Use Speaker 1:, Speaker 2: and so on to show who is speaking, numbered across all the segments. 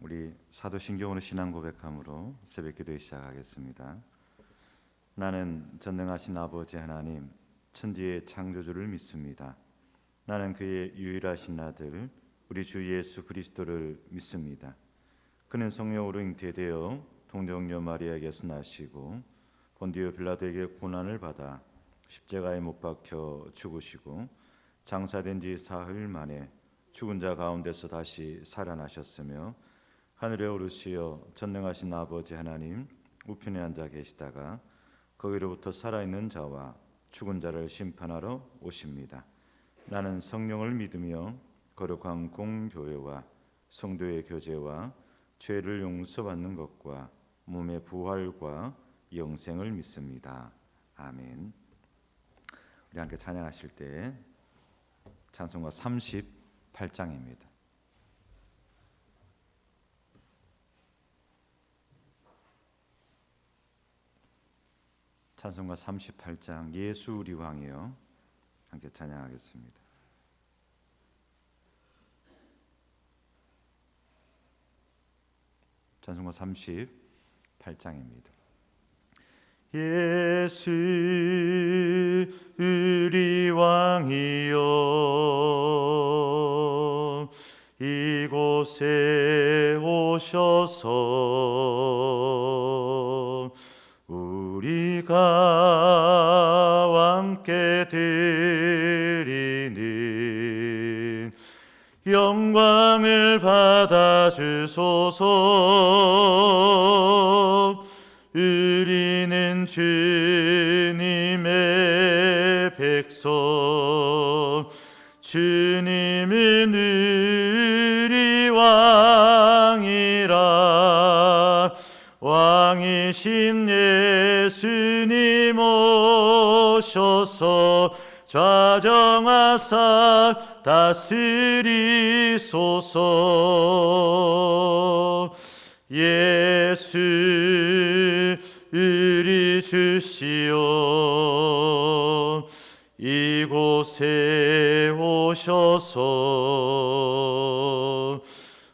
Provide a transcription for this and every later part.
Speaker 1: 우리 사도신경으로 신앙 고백함으로 새벽 기도에 시작하겠습니다. 나는 전능하신 아버지 하나님, 천지의 창조주를 믿습니다. 나는 그의 유일하신 아들 우리 주 예수 그리스도를 믿습니다. 그는 성령으로 잉태되어 동정녀 마리아에게서 나시고 본디오 빌라도에게 고난을 받아 십자가에 못 박혀 죽으시고 장사된 지 사흘 만에 죽은 자 가운데서 다시 살아나셨으며 하늘에 오르시어 전능하신 아버지 하나님 우편에 앉아 계시다가 거기로부터 살아있는 자와 죽은 자를 심판하러 오십니다. 나는 성령을 믿으며 거룩한 공교회와 성도의 교제와 죄를 용서받는 것과 몸의 부활과 영생을 믿습니다. 아멘. 우리 함께 찬양하실 때 찬송가 38장입니다. 찬송가 38장 예수 우리 왕이여 함께 찬양하겠습니다. 찬송가 38장입니다. 예수 우리 왕이여 이곳에 오셔서 우리가 함께 드리는 영광을 받아 주소서. 우리는 주님의 백성, 주님은 우리 왕이라. 왕이신 예수님 오셔서 좌정하사 다스리소서. 예수 우리 주시여 이곳에 오셔서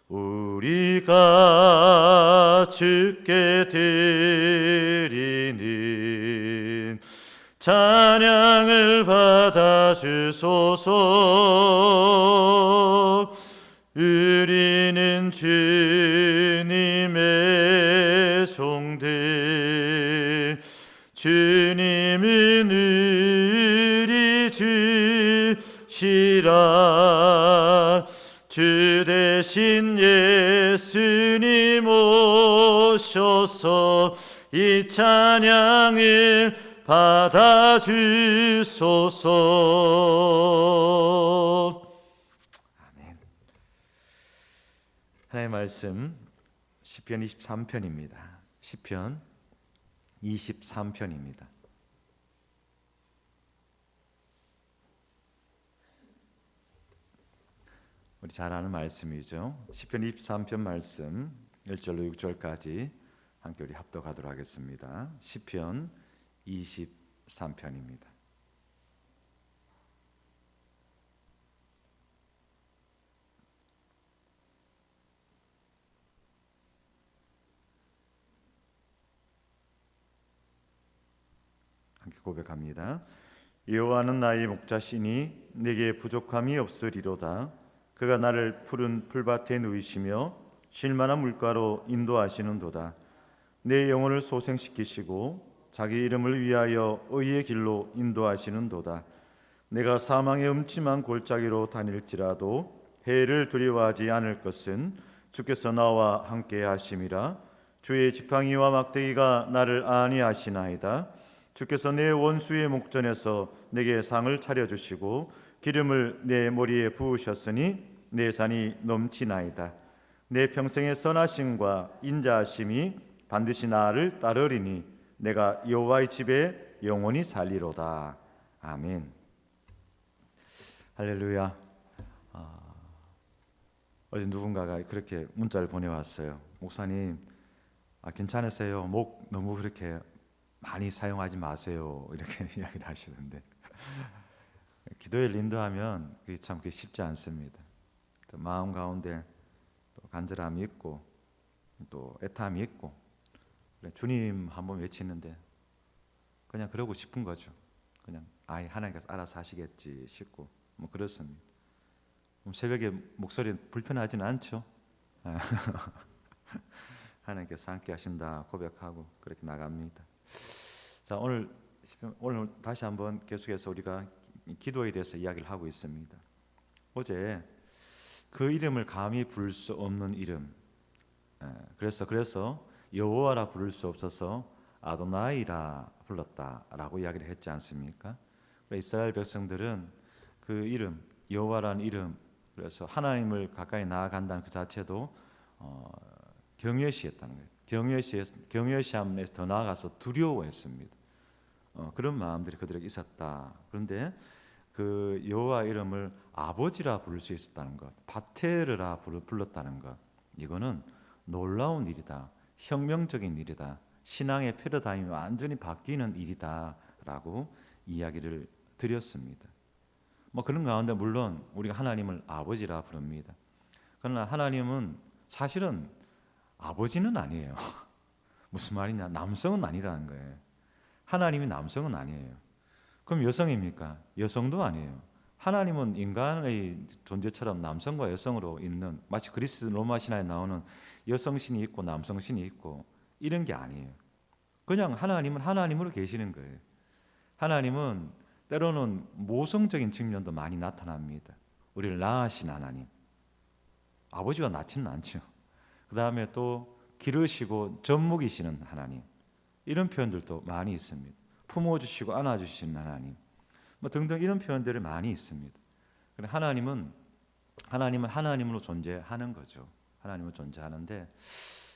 Speaker 1: 우리가 주께 드리는 찬양을 받아 주소서. 우리는 주님의 종들, 주님은 우리 주시라. 주 대신 예수님 오셔서 이 찬양을 받아 주소서. 아멘. 하나님의 말씀 시편 23편입니다. 시편 23편입니다. 우리 잘 아는 말씀이죠. 시편 23편 말씀 1절로 6절까지 함께 우리 합독하도록 하겠습니다. 시편 23편입니다. 함께 고백합니다. 여호와는 나의 목자시니 내게 부족함이 없으리로다. 그가 나를 푸른 풀밭에 누이시며 쉴 만한 물가로 인도하시는도다. 내 영혼을 소생시키시고 자기 이름을 위하여 의의 길로 인도하시는도다. 내가 사망의 음침한 골짜기로 다닐지라도 해를 두려워하지 않을 것은 주께서 나와 함께 하심이라. 주의 지팡이와 막대기가 나를 안위하시나이다. 주께서 내 원수의 목전에서 내게 상을 차려주시고 기름을 내 머리에 부으셨으니 내 잔이 넘치나이다. 내 평생의 선하심과 인자하심이 반드시 나를 따르리니 내가 여호와의 집에 영원히 살리로다. 아멘. 할렐루야. 어제 누군가가 그렇게 문자를 보내왔어요. 목사님, 괜찮으세요? 목 너무 그렇게 많이 사용하지 마세요. 이렇게 이야기를 하시는데 기도에 인도하면 그게 참 쉽지 않습니다. 또 마음 가운데 또 간절함이 있고 또 애탐이 있고 그래, 주님 한번 외치는데 그냥 그러고 싶은 거죠. 그냥 하나님께서 알아서 하시겠지 싶고 뭐 그렇습니다. 새벽에 목소리 불편하지는 않죠. 하나님께서 함께 하신다 고백하고 그렇게 나갑니다. 자, 오늘 다시 한번 계속해서 우리가 기도에 대해서 이야기를 하고 있습니다. 어제 그 이름을 감히 부를 수 없는 이름, 그래서 여호와라 부를 수 없어서 아도나이라 불렀다라고 이야기를 했지 않습니까? 이스라엘 백성들은 그 이름, 여호와라는 이름, 그래서 하나님을 가까이 나아간다는 그 자체도 경외시했다는 거예요. 경외시함에서 더 나아가서 두려워했습니다. 그런 마음들이 그들에게 있었다. 그런데 그 여호와 이름을 아버지라 부를 수 있었다는 것, 바테르라 불렀다는 것, 이거는 놀라운 일이다, 혁명적인 일이다, 신앙의 패러다임이 완전히 바뀌는 일이다라고 이야기를 드렸습니다. 뭐 그런 가운데 물론 우리가 하나님을 아버지라 부릅니다. 그러나 하나님은 사실은 아버지는 아니에요. 무슨 말이냐? 남성은 아니라는 거예요. 하나님이 남성은 아니에요. 그럼 여성입니까? 여성도 아니에요. 하나님은 인간의 존재처럼 남성과 여성으로 있는, 마치 그리스 로마 신화에 나오는 여성신이 있고 남성신이 있고 이런 게 아니에요. 그냥 하나님은 하나님으로 계시는 거예요. 하나님은 때로는 모성적인 측면도 많이 나타납니다. 우리를 낳으신 하나님, 아버지가 낳지는 않죠. 그 다음에 또 기르시고 젖먹이시는 하나님, 이런 표현들도 많이 있습니다. 품어주시고 안아주시는 하나님, 뭐 등등 이런 표현들이 많이 있습니다. 하나님은 하나님으로 존재하는 거죠. 하나님은 존재하는데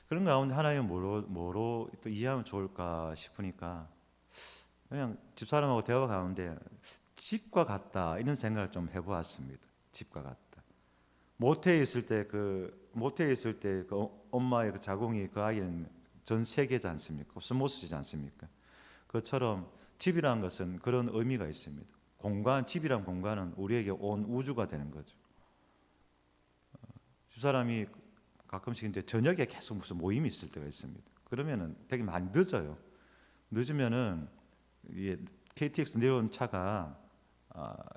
Speaker 1: 그런 가운데 하나님은 뭐로 또 이해하면 좋을까 싶으니까 그냥 집사람하고 대화 가운데 집과 같다 이런 생각을 좀 해보았습니다. 집과 같다. 모태에 있을 때 그 엄마의 그 자궁이 그 아이는 전 세계지 않습니까? 코스모스지 않습니까? 그것처럼 집이라는 것은 그런 의미가 있습니다. 집이란 공간은 우리에게 온 우주가 되는 거죠. 집사람이 가끔씩 이제 저녁에 계속 무슨 모임이 있을 때가 있습니다. 그러면은 되게 많이 늦어요. 늦으면은 이게 KTX 내려온 차가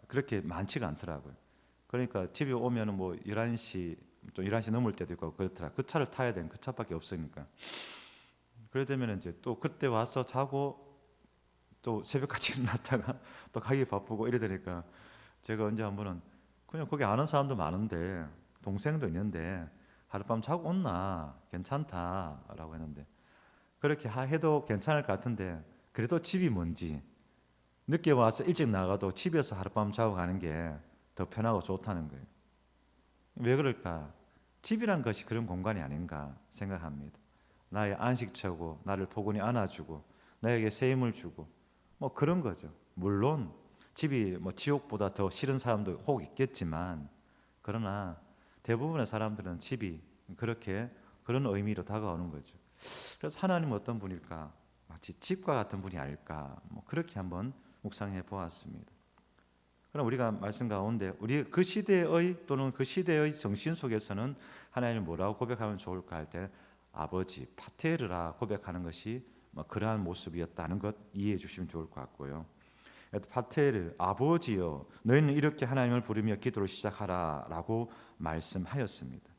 Speaker 1: 그렇게 많지가 않더라고요. 그러니까 집에 오면은 뭐 11시, 좀 11시 넘을 때도 있고 그렇더라. 그 차를 타야 되는 그 차밖에 없으니까. 그래 되면 이제 또 그때 와서 자고 또 새벽까지 일어났다가 또 가기 바쁘고 이래 되니까 제가 언제 한 번은 그냥 거기 아는 사람도 많은데 동생도 있는데 하룻밤 자고 온나 괜찮다라고 했는데 그렇게 해도 괜찮을 것 같은데 그래도 집이 뭔지 늦게 와서 일찍 나가도 집에서 하룻밤 자고 가는 게 더 편하고 좋다는 거예요. 왜 그럴까? 집이란 것이 그런 공간이 아닌가 생각합니다. 나의 안식처고 나를 포근히 안아주고 나에게 새 힘을 주고 뭐 그런 거죠. 물론 집이 뭐 지옥보다 더 싫은 사람도 혹 있겠지만 그러나 대부분의 사람들은 집이 그런 의미로 다가오는 거죠. 그래서 하나님은 어떤 분일까? 마치 집과 같은 분이 아닐까? 뭐 그렇게 한번 묵상해 보았습니다. 그럼 우리가 말씀 가운데 우리 그 시대의 또는 그 시대의 정신 속에서는 하나님을 뭐라고 고백하면 좋을까 할 때 아버지 파테르라 고백하는 것이 뭐 그러한 모습이었다는 것 이해해 주시면 좋을 것 같고요. 파테르 아버지여 너희는 이렇게 하나님을 부르며 기도를 시작하라라고 말씀하였습니다.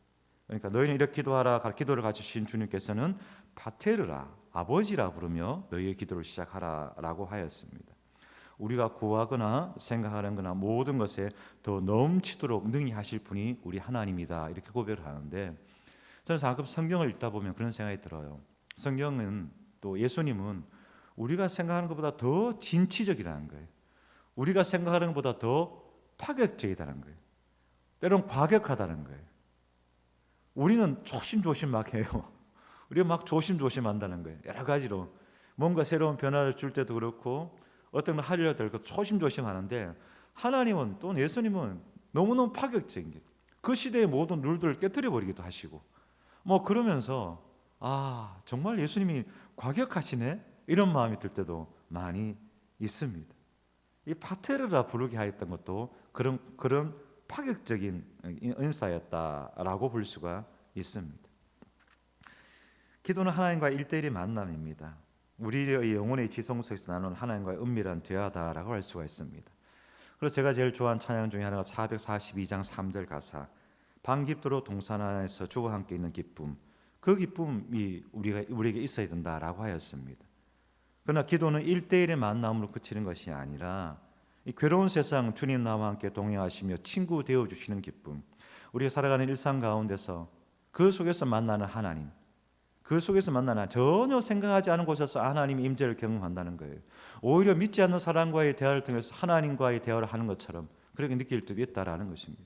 Speaker 1: 그러니까 너희는 이렇게 기도하라 기도를 가르치신 주님께서는 파테르라 아버지라 부르며 너희의 기도를 시작하라라고 하였습니다. 우리가 구하거나 생각하는 거나 모든 것에 더 넘치도록 능히 하실 분이 우리 하나님이다 이렇게 고백을 하는데 저는 가끔 성경을 읽다 보면 그런 생각이 들어요. 성경은 또 예수님은 우리가 생각하는 것보다 더 진취적이라는 거예요. 우리가 생각하는 것보다 더 파격적이다는 거예요. 때론 과격하다는 거예요. 우리는 조심조심 막 해요. 우리가 막 조심조심한다는 거예요. 여러 가지로 뭔가 새로운 변화를 줄 때도 그렇고 어떤 걸 하려고 될 것 조심조심 하는데 하나님은 또 예수님은 너무너무 파격적인 게 그 시대의 모든 룰들을 깨뜨려 버리기도 하시고 뭐 그러면서 정말 예수님이 과격하시네 이런 마음이 들 때도 많이 있습니다. 이 파테르라 부르게 하였던 것도 그런 파격적인 은사였다라고 볼 수가 있습니다. 기도는 하나님과의 1대1의 만남입니다. 우리의 영혼의 지성소에서 나누는 하나님과의 은밀한 대화다라고 할 수가 있습니다. 그래서 제가 제일 좋아하는 찬양 중에 하나가 442장 3절 가사, 반깁도로 동산 안에서 주와 함께 있는 기쁨, 그 기쁨이 우리에게 있어야 된다라고 하였습니다. 그러나 기도는 1대1의 만남으로 그치는 것이 아니라 이 괴로운 세상 주님 나와 함께 동행하시며 친구 되어주시는 기쁨, 우리가 살아가는 일상 가운데서 그 속에서 만나는 하나님, 그 속에서 만나는 전혀 생각하지 않은 곳에서 하나님의 임재를 경험한다는 거예요. 오히려 믿지 않는 사람과의 대화를 통해서 하나님과의 대화를 하는 것처럼 그렇게 느낄 때도 있다라는 것입니다.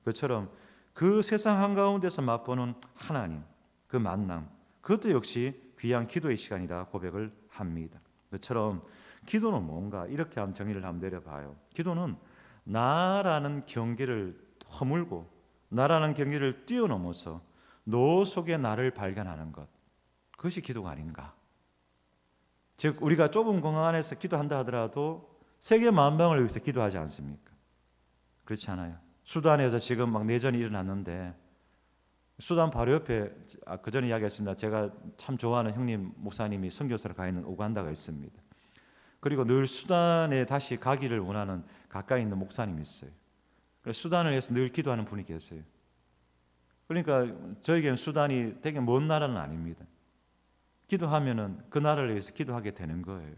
Speaker 1: 그처럼 그 세상 한가운데서 맛보는 하나님, 그 만남, 그것도 역시 귀한 기도의 시간이라 고백을 합니다. 그처럼 기도는 뭔가 이렇게 한번 정의를 한번 내려봐요. 기도는 나라는 경계를 허물고 나라는 경계를 뛰어넘어서 너 속에 나를 발견하는 것, 그것이 기도가 아닌가. 즉 우리가 좁은 공간 안에서 기도한다 하더라도 세계 만방을 위해서 기도하지 않습니까? 그렇지 않아요. 수단에서 지금 막 내전이 일어났는데 수단 바로 옆에 그 전에 이야기했습니다. 제가 참 좋아하는 형님 목사님이 선교사로 가 있는 우간다가 있습니다. 그리고 늘 수단에 다시 가기를 원하는 가까이 있는 목사님이 있어요. 그래서 수단을 위해서 늘 기도하는 분이 계세요. 그러니까 저에게는 수단이 되게 먼 나라는 아닙니다. 기도하면은 그 나라를 위해서 기도하게 되는 거예요.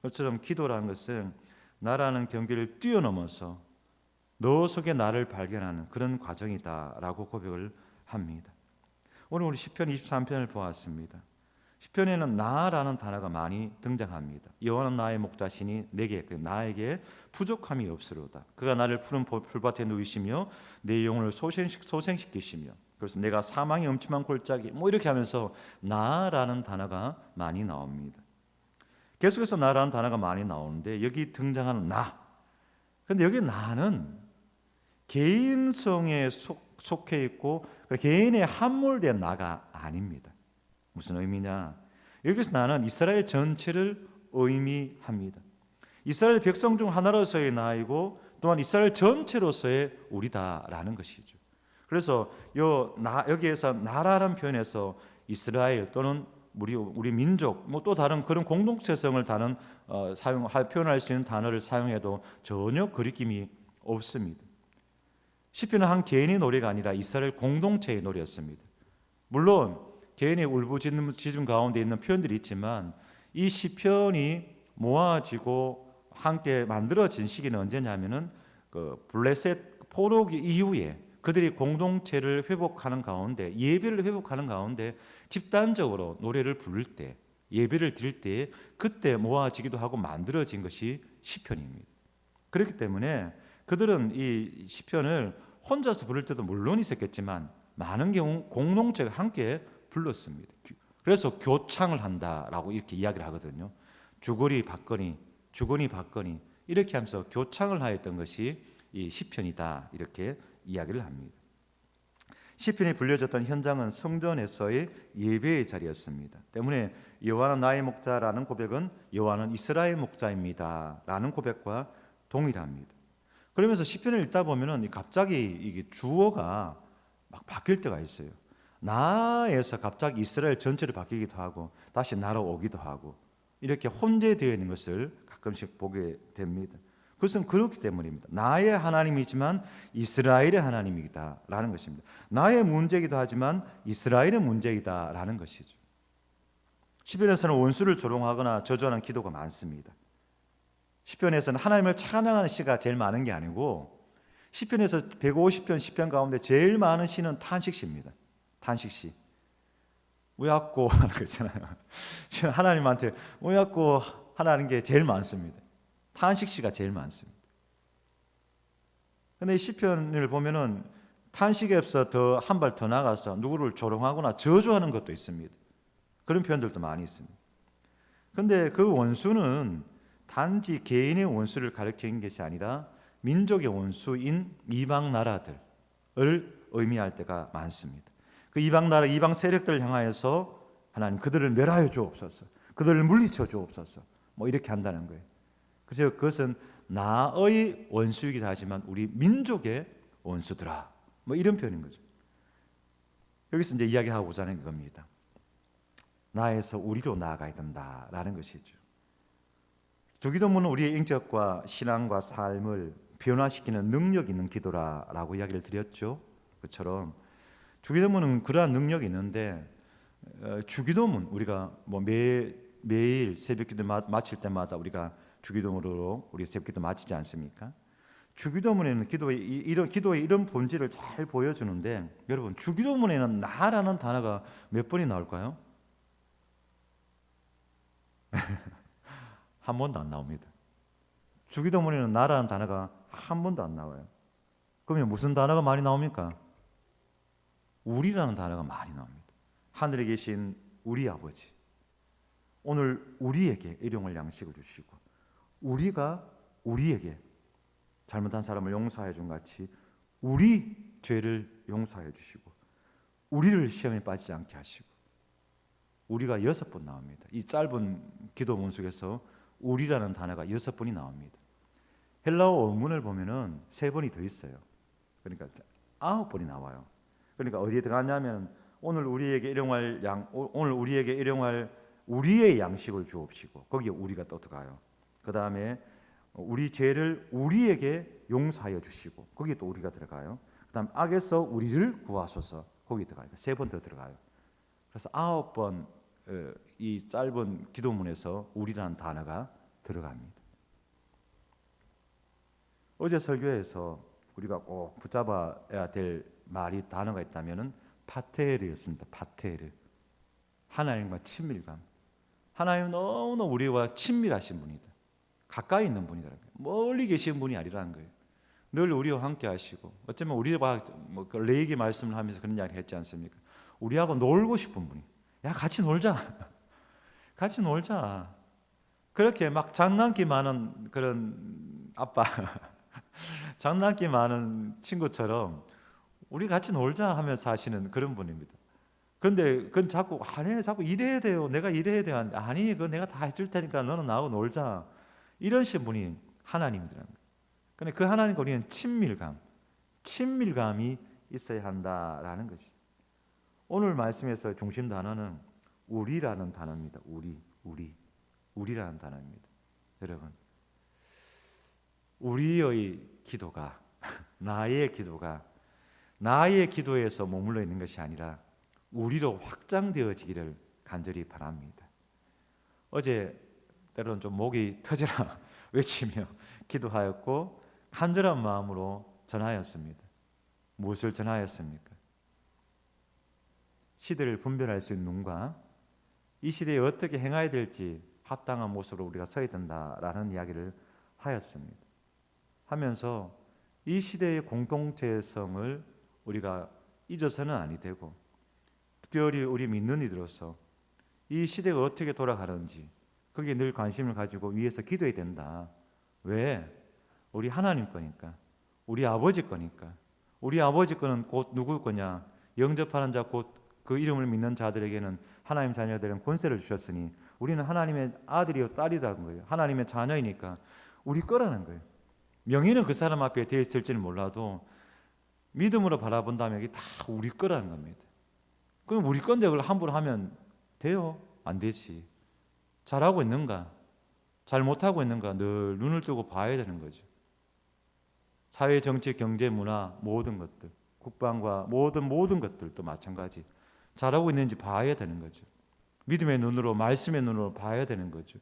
Speaker 1: 그처럼 기도라는 것은 나라는 경계를 뛰어넘어서 너 속에 나를 발견하는 그런 과정이다라고 고백을 합니다. 오늘 우리 시편 23편을 보았습니다. 시편에는 나라는 단어가 많이 등장합니다. 여호와는 나의 목자시니 나에게 부족함이 없으로다. 그가 나를 푸른 풀밭에 누이시며 내 영혼을 소생시키시며, 그래서 내가 사망의 음침한 골짜기 이렇게 하면서 나라는 단어가 많이 나옵니다. 계속해서 나라는 단어가 많이 나오는데 여기 등장하는 나, 그런데 여기 나는 개인성에 속해 있고 개인에 함몰된 나가 아닙니다. 무슨 의미냐? 여기서 나는 이스라엘 전체를 의미합니다. 이스라엘 백성 중 하나로서의 나이고 또한 이스라엘 전체로서의 우리다라는 것이죠. 그래서 여기에서 나라라는 표현에서 이스라엘 또는 우리 민족 또 다른 그런 공동체성을 표현할 수 있는 단어를 사용해도 전혀 거리낌이 없습니다. 시편은 한 개인의 노래가 아니라 이스라엘 공동체의 노래였습니다. 물론 개인의 울부짖음 가운데 있는 표현들이 있지만 이 시편이 모아지고 함께 만들어진 시기는 언제냐면은 그 블레셋 포로기 이후에 그들이 공동체를 회복하는 가운데, 예배를 회복하는 가운데 집단적으로 노래를 부를 때, 예배를 드릴 때 그때 모아지기도 하고 만들어진 것이 시편입니다. 그렇기 때문에 그들은 이 시편을 혼자서 부를 때도 물론 있었겠지만 많은 경우 공동체가 함께 불렀습니다. 그래서 교창을 한다라고 이렇게 이야기를 하거든요. 주거니 받거니 이렇게 하면서 교창을 하였던 것이 이 시편이다 이렇게 이야기를 합니다. 시편이 불려졌던 현장은 성전에서의 예배의 자리였습니다. 때문에 여호와는 나의 목자라는 고백은 여호와는 이스라엘 목자입니다 라는 고백과 동일합니다. 그러면서 시편을 읽다 보면은 갑자기 이게 주어가 막 바뀔 때가 있어요. 나에서 갑자기 이스라엘 전체를 바뀌기도 하고 다시 나로 오기도 하고 이렇게 혼재되어 있는 것을 가끔씩 보게 됩니다. 그것은 그렇기 때문입니다. 나의 하나님이지만 이스라엘의 하나님이다라는 것입니다. 나의 문제이기도 하지만 이스라엘의 문제이다라는 것이죠. 시편에서는 원수를 조롱하거나 저주하는 기도가 많습니다. 시편에서는 하나님을 찬양하는 시가 제일 많은 게 아니고 시편에서 150편 시편 가운데 제일 많은 시는 탄식시입니다. 탄식시. 왜 왔고 하는 거 있잖아요. 하나님한테 왜 왔고 하는 게 제일 많습니다. 탄식시가 제일 많습니다. 그런데 이 시편을 보면은 탄식에 앞서 더 한 발 더 나가서 누구를 조롱하거나 저주하는 것도 있습니다. 그런 표현들도 많이 있습니다. 그런데 그 원수는 단지 개인의 원수를 가리키는 것이 아니라 민족의 원수인 이방 나라들을 의미할 때가 많습니다. 그 이방 나라, 이방 세력들을 향하여서 하나님 그들을 멸하여 주옵소서, 그들을 물리쳐 주옵소서, 이렇게 한다는 거예요. 그래서 그것은 나의 원수이기도 하지만 우리 민족의 원수들아, 이런 표현인 거죠. 여기서 이제 이야기하고자 하는 겁니다. 나에서 우리로 나아가야 된다라는 것이죠. 주기도문은 우리의 인격과 신앙과 삶을 변화시키는 능력 있는 기도라고 이야기를 드렸죠. 그처럼 주기도문은 그러한 능력이 있는데 주기도문 우리가 매일 새벽기도 마칠 때마다 우리가 주기도문으로 우리 새벽기도 마치지 않습니까? 주기도문에는 기도의 이런 본질을 잘 보여주는데 여러분 주기도문에는 나라는 단어가 몇 번이 나올까요? 한 번도 안 나옵니다. 주기도문에는 나라는 단어가 한 번도 안 나와요. 그러면 무슨 단어가 많이 나옵니까? 우리라는 단어가 많이 나옵니다. 하늘에 계신 우리 아버지, 오늘 우리에게 일용할 양식을 주시고 우리가 우리에게 잘못한 사람을 용서해 준 같이 우리 죄를 용서해 주시고 우리를 시험에 빠지지 않게 하시고 우리가 6번 나옵니다. 이 짧은 기도문 속에서 우리라는 단어가 6번이 나옵니다. 헬라어 원문을 보면은 3번이 더 있어요. 그러니까 9번이 나와요. 그러니까 어디에 들어갔냐면 오늘 우리에게 일용할 우리의 양식을 주옵시고 거기에 우리가 또 들어가요. 그 다음에 우리 죄를 우리에게 용서하여 주시고 거기에 또 우리가 들어가요. 그 다음 악에서 우리를 구하소서 거기에 들어가요. 3번 더 들어가요. 그래서 9번 이 짧은 기도문에서 우리라는 단어가 들어갑니다. 어제 설교에서 우리가 꼭 붙잡아야 될 단어가 있다면 파테르였습니다. 파테르. 하나님과 친밀감. 하나님 너무나 우리와 친밀하신 분이다. 가까이 있는 분이다. 멀리 계신 분이 아니라는 거예요. 늘 우리와 함께 하시고 어쩌면 우리와 레이기 말씀을 하면서 그런 이야기 했지 않습니까? 우리하고 놀고 싶은 분이. 야 같이 놀자. 같이 놀자. 그렇게 막 장난기 많은 그런 아빠 장난기 많은 친구처럼 우리 같이 놀자 하면서 하시는 그런 분입니다. 그런데 그건 자꾸 자꾸 이래야 돼요. 내가 이래야 돼요. 아니 그거 내가 다 해줄 테니까 너는 나하고 놀자. 이러신 분이 하나님이더라는 거예요. 근데 그 하나님과 우리는 친밀감이 있어야 한다라는 것이죠. 오늘 말씀에서 중심 단어는 우리라는 단어입니다. 우리라는 단어입니다. 여러분, 우리의 기도가 나의 기도에서 머물러 있는 것이 아니라 우리로 확장되어지기를 간절히 바랍니다. 어제 때로는 좀 목이 터져라 외치며 기도하였고 간절한 마음으로 전하였습니다. 무엇을 전하였습니까? 시대를 분별할 수 있는 눈과 이 시대에 어떻게 행해야 될지 합당한 모습으로 우리가 서야 된다라는 이야기를 하였습니다. 하면서 이 시대의 공동체성을 우리가 잊어서는 아니 되고 특별히 우리 믿는 이들로서 이 시대가 어떻게 돌아가는지 거기에 늘 관심을 가지고 위에서 기도해야 된다. 왜? 우리 하나님 거니까. 우리 아버지 거니까. 우리 아버지 거는 곧 누구 거냐? 영접하는 자 곧 그 이름을 믿는 자들에게는 하나님 자녀들은 권세를 주셨으니 우리는 하나님의 아들이요 딸이라는 거예요. 하나님의 자녀이니까 우리 거라는 거예요. 명예는 그 사람 앞에 되어 있을지는 몰라도 믿음으로 바라본다면 이게 다 우리 거라는 겁니다. 그럼 우리 건데 그걸 함부로 하면 돼요? 안 되지. 잘하고 있는가? 잘 못하고 있는가? 늘 눈을 뜨고 봐야 되는 거죠. 사회, 정치, 경제, 문화 모든 것들, 국방과 모든 것들도 마찬가지. 잘하고 있는지 봐야 되는 거죠. 믿음의 눈으로, 말씀의 눈으로 봐야 되는 거죠.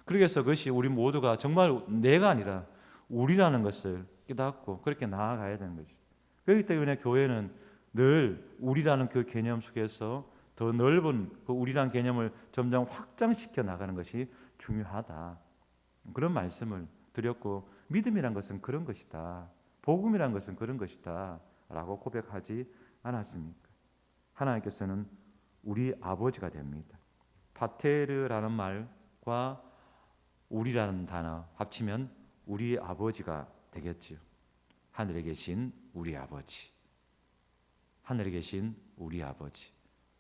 Speaker 1: 그래서 그것이 우리 모두가 정말 내가 아니라 우리라는 것을 깨닫고 그렇게 나아가야 되는 거죠. 그렇기 때문에 교회는 늘 우리라는 그 개념 속에서 더 넓은 그 우리라는 개념을 점점 확장시켜 나가는 것이 중요하다. 그런 말씀을 드렸고 믿음이란 것은 그런 것이다. 복음이란 것은 그런 것이다. 라고 고백하지 않았습니까? 하나님께서는 우리 아버지가 됩니다. 파테르라는 말과 우리라는 단어 합치면 우리 아버지가 되겠지요. 하늘에 계신 우리 아버지. 하늘에 계신 우리 아버지.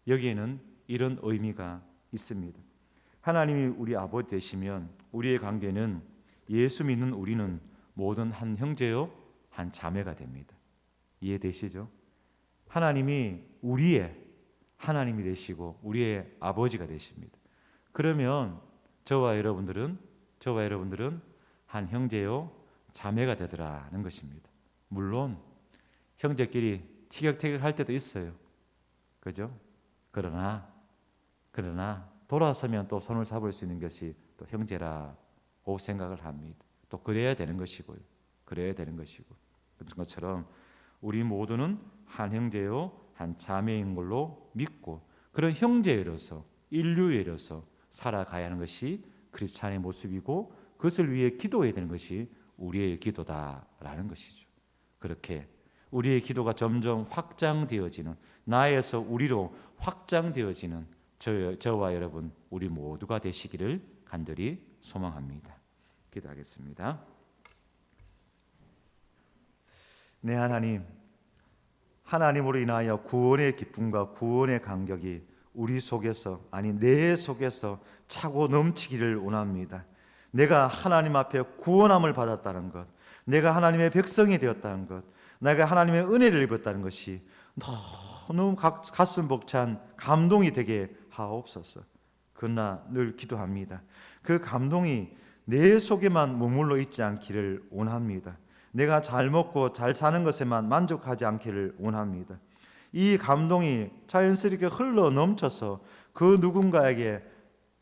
Speaker 1: 여기에는 이런 의미가 있습니다. 하나님이 우리 아버지 되시면 우리의 관계는 예수 믿는 우리는 모든 한 형제요 한 자매가 됩니다. 이해되시죠? 하나님이 우리의
Speaker 2: 하나님이 되시고 우리의 아버지가 되십니다. 그러면 저와 여러분들은 한 형제요 자매가 되더라는 것입니다. 물론 형제끼리 티격태격할 때도 있어요. 그죠? 그러나 돌아서면 또 손을 잡을 수 있는 것이 또 형제라고 생각을 합니다. 또 그래야 되는 것이고요. 그런 것처럼 우리 모두는 한 형제요 한 자매인 걸로 믿고 그런 형제로서 인류로서 살아가야 하는 것이 크리스찬의 모습이고 그것을 위해 기도해야 되는 것이 우리의 기도다라는 것이죠. 그렇게 우리의 기도가 점점 확장되어지는, 나에서 우리로 확장되어지는 저와 여러분 우리 모두가 되시기를 간절히 소망합니다. 기도하겠습니다.
Speaker 1: 네, 하나님으로 인하여 구원의 기쁨과 구원의 감격이 우리 속에서, 아니 내 속에서 차고 넘치기를 원합니다. 내가 하나님 앞에 구원함을 받았다는 것, 내가 하나님의 백성이 되었다는 것, 내가 하나님의 은혜를 입었다는 것이 너무 가슴 벅찬 감동이 되게 하옵소서. 그러나 늘 기도합니다. 그 감동이 내 속에만 머물러 있지 않기를 원합니다. 내가 잘 먹고 잘 사는 것에만 만족하지 않기를 원합니다. 이 감동이 자연스럽게 흘러 넘쳐서 그 누군가에게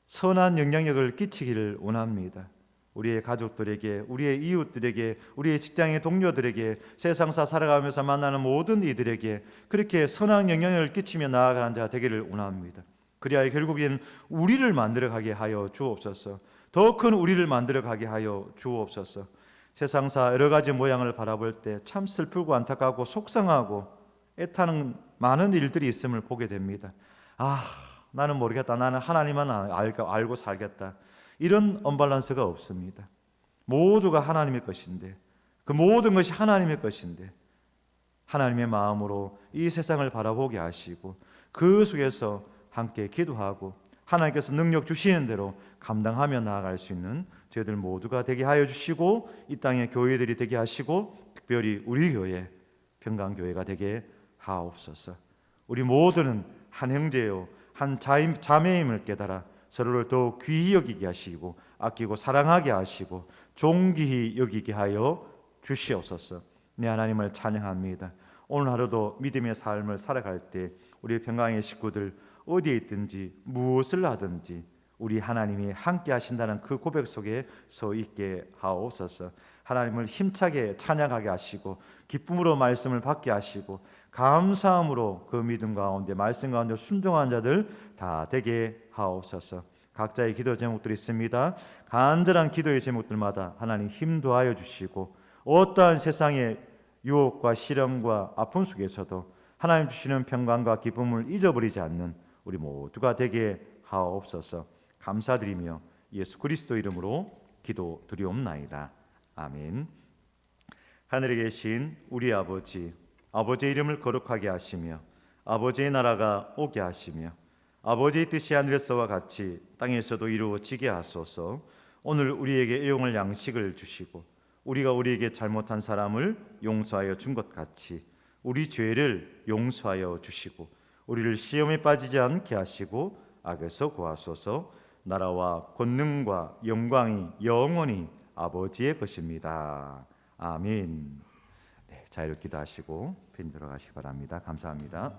Speaker 1: 선한 영향력을 끼치기를 원합니다. 우리의 가족들에게, 우리의 이웃들에게, 우리의 직장의 동료들에게, 세상사 살아가면서 만나는 모든 이들에게 그렇게 선한 영향력을 끼치며 나아가는 자가 되기를 원합니다. 그리하여 결국엔 우리를 만들어가게 하여 주옵소서. 더 큰 우리를 만들어가게 하여 주옵소서. 세상사 여러 가지 모양을 바라볼 때 참 슬프고 안타깝고 속상하고 애타는 많은 일들이 있음을 보게 됩니다. 나는 모르겠다. 나는 하나님만 알고 살겠다. 이런 언밸런스가 없습니다. 모두가 하나님의 것인데, 그 모든 것이 하나님의 것인데 하나님의 마음으로 이 세상을 바라보게 하시고 그 속에서 함께 기도하고 하나님께서 능력 주시는 대로 감당하며 나아갈 수 있는 저희들 모두가 되게 하여 주시고 이 땅의 교회들이 되게 하시고 특별히 우리 교회 평강교회가 되게 하옵소서. 우리 모두는 한 형제요 한 자매임을 깨달아 서로를 더욱 귀히 여기게 하시고 아끼고 사랑하게 하시고 존귀히 여기게 하여 주시옵소서. 네, 하나님을 찬양합니다. 오늘 하루도 믿음의 삶을 살아갈 때 우리 평강의 식구들 어디에 있든지 무엇을 하든지 우리 하나님이 함께 하신다는 그 고백 속에 서 있게 하옵소서. 하나님을 힘차게 찬양하게 하시고 기쁨으로 말씀을 받게 하시고 감사함으로 그 믿음 가운데 말씀 가운데 순종한 자들 다 되게 하옵소서. 각자의 기도 제목들이 있습니다. 간절한 기도의 제목들마다 하나님 힘 더하여 주시고 어떠한 세상의 유혹과 시련과 아픔 속에서도 하나님 주시는 평강과 기쁨을 잊어버리지 않는 우리 모두가 되게 하옵소서. 감사드리며 예수 그리스도 이름으로 기도드리옵나이다. 아멘. 하늘에 계신 우리 아버지, 아버지의 이름을 거룩하게 하시며 아버지의 나라가 오게 하시며 아버지의 뜻이 하늘에서와 같이 땅에서도 이루어지게 하소서. 오늘 우리에게 일용할 양식을 주시고 우리가 우리에게 잘못한 사람을 용서하여 준 것 같이 우리 죄를 용서하여 주시고 우리를 시험에 빠지지 않게 하시고 악에서 구하소서. 나라와 권능과 영광이 영원히 아버지의 것입니다. 아멘. 네, 자유롭게 기도하시고 빈 들어가시기 바랍니다. 감사합니다.